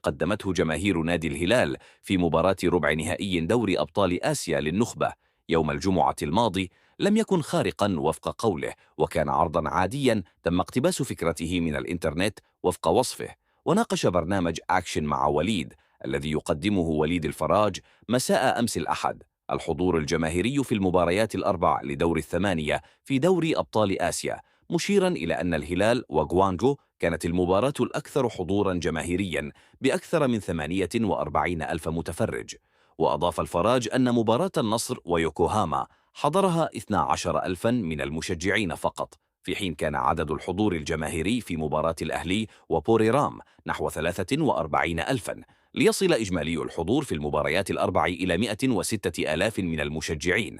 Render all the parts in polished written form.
قدمته جماهير نادي الهلال في مباراة ربع نهائي دوري أبطال آسيا للنخبة يوم الجمعة الماضي لم يكن خارقا وفق قوله، وكان عرضا عاديا تم اقتباس فكرته من الإنترنت وفق وصفه. وناقش برنامج أكشن مع وليد الذي يقدمه وليد الفراج مساء أمس الأحد الحضور الجماهيري في المباريات الأربع لدور الثمانية في دوري أبطال آسيا، مشيرا إلى أن الهلال وغوانجو كانت المباراة الأكثر حضورا جماهيريا بأكثر من 48 ألف متفرج. وأضاف الفراج أن مباراة النصر ويوكوهاما حضرها 12 ألفا من المشجعين فقط، في حين كان عدد الحضور الجماهيري في مباراة الأهلي وبوريرام نحو 43 ألفا، ليصل إجمالي الحضور في المباريات الأربع إلى 106 آلاف من المشجعين.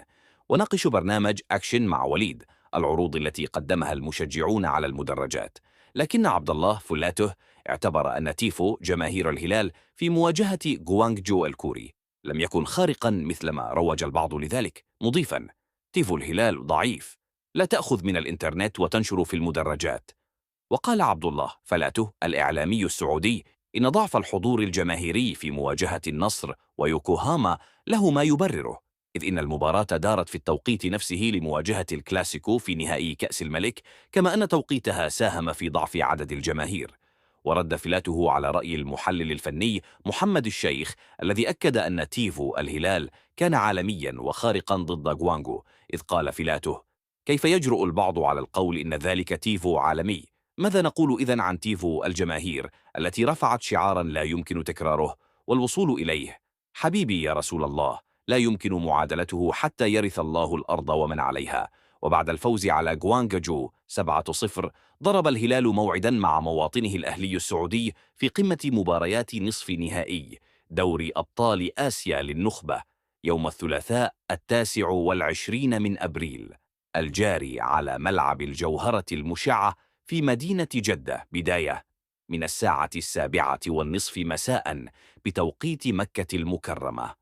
وناقش برنامج أكشن مع وليد العروض التي قدمها المشجعون على المدرجات، لكن عبد الله فلاته اعتبر أن تيفو جماهير الهلال في مواجهة غوانغجو الكوري لم يكن خارقا مثلما روج البعض لذلك، مضيفا: تيفو الهلال ضعيف، لا تأخذ من الإنترنت وتنشر في المدرجات. وقال عبد الله فلاته الإعلامي السعودي إن ضعف الحضور الجماهيري في مواجهة النصر ويوكوهاما له ما يبرره، إذ إن المباراة دارت في التوقيت نفسه لمواجهة الكلاسيكو في نهائي كأس الملك، كما أن توقيتها ساهم في ضعف عدد الجماهير. ورد فلاته على رأي المحلل الفني محمد الشيخ الذي أكد أن تيفو الهلال كان عالميا وخارقا ضد غوانغو، إذ قال فلاته: كيف يجرؤ البعض على القول إن ذلك تيفو عالمي؟ ماذا نقول إذن عن تيفو الجماهير التي رفعت شعارا لا يمكن تكراره والوصول إليه؟ حبيبي يا رسول الله، لا يمكن معادلته حتى يرث الله الأرض ومن عليها. وبعد الفوز على غوانغجو 7-0 ضرب الهلال موعدا مع مواطنه الأهلي السعودي في قمة مباريات نصف نهائي دوري أبطال آسيا للنخبة يوم الثلاثاء 29 من أبريل الجاري على ملعب الجوهرة المشعة في مدينة جدة، بداية من الساعة 7:30 مساء بتوقيت مكة المكرمة.